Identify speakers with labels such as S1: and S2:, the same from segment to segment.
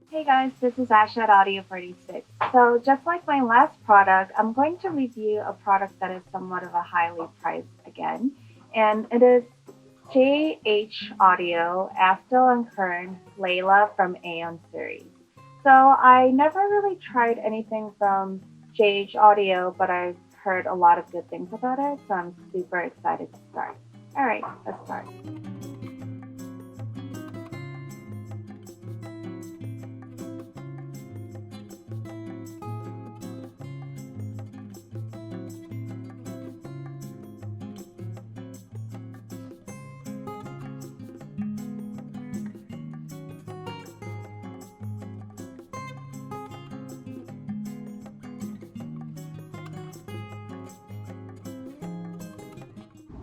S1: Hey guys, this is Ash at Audio 46. So just like my last product, I'm going to review a product that is somewhat of a highly priced again. And it is JH Audio, Astell Kern, Layla from AION series. So I never really tried anything from JH Audio, but I've heard a lot of good things about it, so I'm super excited to start. Alright, let's start.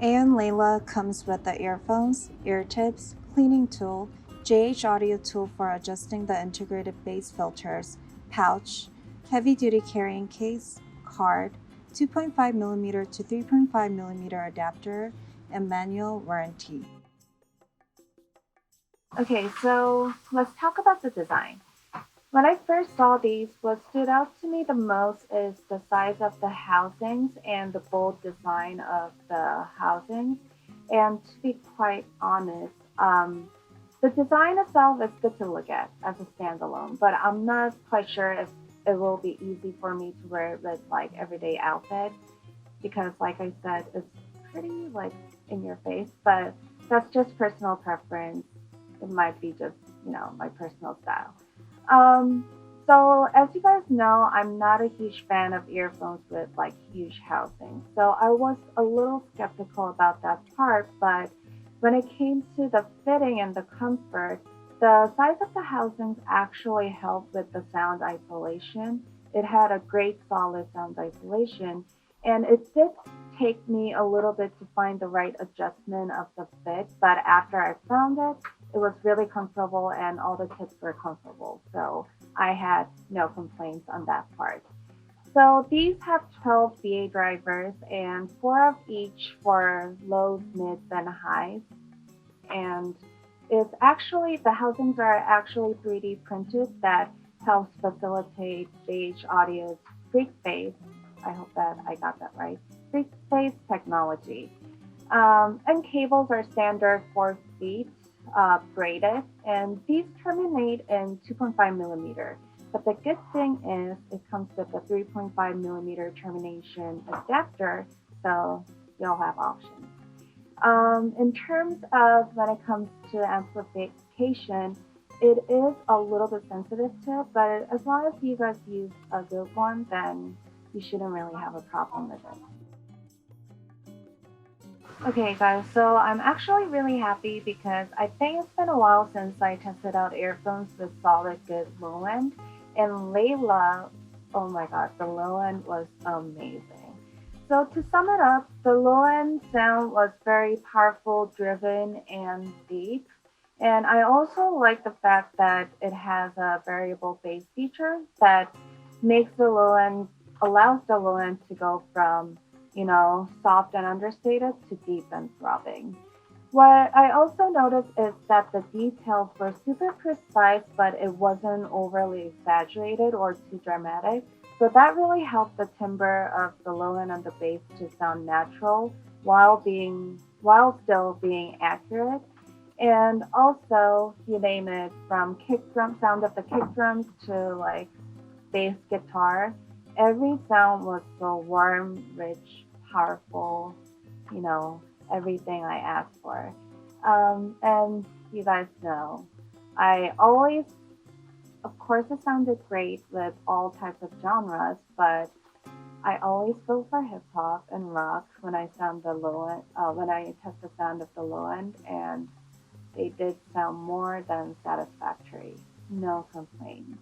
S2: AION Layla comes with the earphones, ear tips, cleaning tool, JH audio tool for adjusting the integrated bass filters, pouch, heavy-duty carrying case, card, 2.5mm to 3.5mm adapter, and manual warranty.
S1: Okay, so let's talk about the design. When I first saw these, what stood out to me the most is the size of the housings and the bold design of the housings. And to be quite honest, the design itself is good to look at as a standalone, but I'm not quite sure if it will be easy for me to wear it with like everyday outfit because, like I said, it's pretty like in your face. But that's just personal preference. It might be just my personal style. Um, so as you guys know, I'm not a huge fan of earphones with like huge housings. So I was a little skeptical about that part, but when it came to the fitting and the comfort, the size of the housings actually helped with the sound isolation. It had a great solid sound isolation, and it did take me a little bit to find the right adjustment of the fit, but after I found it, it was really comfortable and all the tips were comfortable. So I had no complaints on that part. So these have 12 VA drivers and four of each for lows, mids, and highs. And the housings are actually 3D printed that helps facilitate JH Audio's free space. I hope that I got that right. Free space technology. And cables are standard 4 feet braided, and these terminate in 2.5 millimeter. But the good thing is it comes with a 3.5 millimeter termination adapter, so you'll have options. In terms of when it comes to amplification, it is a little bit sensitive to it, but as long as you guys use a good one, then you shouldn't really have a problem with it. Okay, guys, so I'm actually really happy because I think it's been a while since I tested out earphones with solid good low end. And Layla, oh my god, the low end was amazing. So to sum it up, the low end sound was very powerful, driven, and deep. And I also like the fact that it has a variable bass feature that makes the low end, allows the low end to go from soft and understated to deep and throbbing. What I also noticed is that the details were super precise, but it wasn't overly exaggerated or too dramatic. So that really helped the timbre of the low end and the bass to sound natural while still being accurate. And also, you name it, from kick drum sound of the kick drums to like bass guitar, every sound was so warm, rich, powerful, you know, everything I asked for. And you guys know, I always, of course, it sounded great with all types of genres, but I always go for hip hop and rock when I sound the low end, when I test the sound of the low end, and they did sound more than satisfactory. No complaints.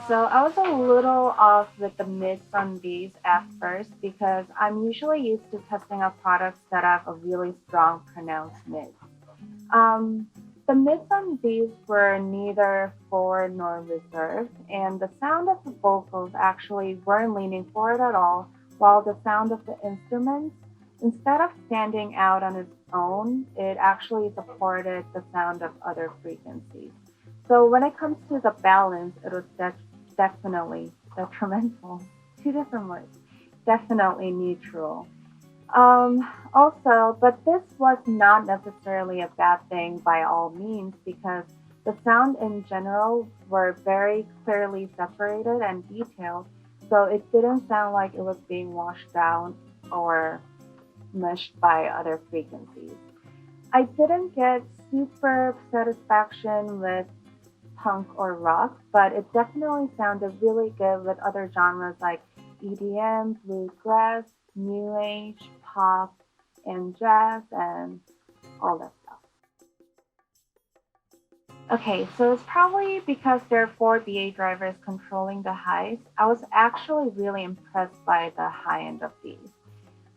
S1: So I was a little off with the mids on these at first because I'm usually used to testing out products that have a really strong pronounced mid. Um, the mids on these were neither forward nor reserved, and the sound of the vocals actually weren't leaning forward at all, while the sound of the instruments, instead of standing out on its own, it actually supported the sound of other frequencies. So when it comes to the balance, it was definitely detrimental. Two different words. Definitely neutral. Also, but this was not necessarily a bad thing by all means because the sound in general were very clearly separated and detailed, so it didn't sound like it was being washed out or mushed by other frequencies. I didn't get super satisfaction with punk or rock, but it definitely sounded really good with other genres like EDM, bluegrass, new age, pop, and jazz, and all that stuff. Okay, so it's probably because there are four BA drivers controlling the highs. I was actually really impressed by the high end of these.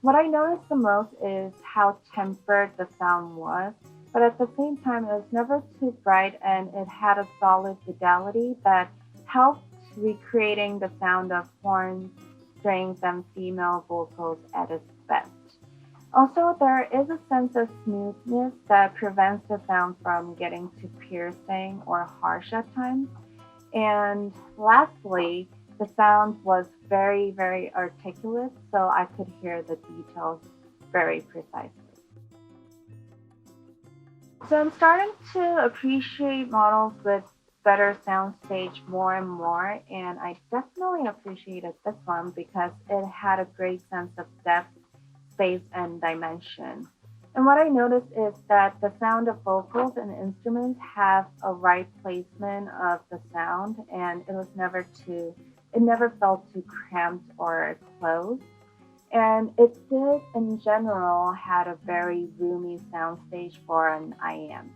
S1: What I noticed the most is how tempered the sound was, but at the same time, it was never too bright and it had a solid fidelity that helped recreating the sound of horns, strings, and female vocals at its best. Also, there is a sense of smoothness that prevents the sound from getting too piercing or harsh at times. And lastly, the sound was very, very articulate, so I could hear the details very precisely. So I'm starting to appreciate models with better soundstage more and more, and I definitely appreciated this one because it had a great sense of depth, space, and dimension. And what I noticed is that the sound of vocals and instruments have a right placement of the sound, and it never felt too cramped or closed. And it did, in general, had a very roomy soundstage for an IM.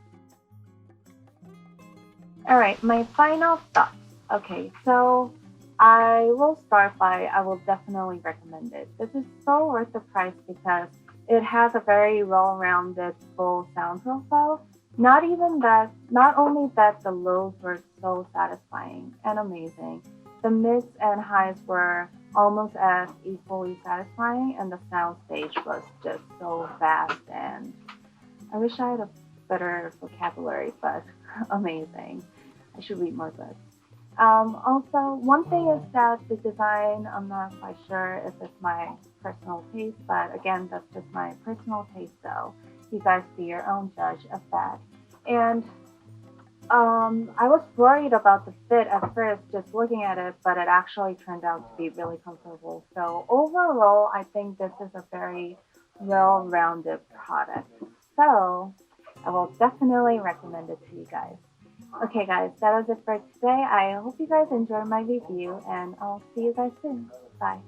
S1: All right, my final thoughts. Okay, so I will start by I will definitely recommend it. This is so worth the price because it has a very well-rounded full sound profile. Not only that the lows were so satisfying and amazing, the mids and highs were almost as equally satisfying, and the sound stage was just so vast. And I wish I had a better vocabulary, but amazing. I should read more books. Also, one thing is that the design, I'm not quite sure if it's my personal taste, but again, that's just my personal taste, so you guys be your own judge of that. And I was worried about the fit at first, just looking at it, but it actually turned out to be really comfortable. So overall, I think this is a very well-rounded product. So I will definitely recommend it to you guys. Okay, guys, that was it for today. I hope you guys enjoyed my review, and I'll see you guys soon. Bye.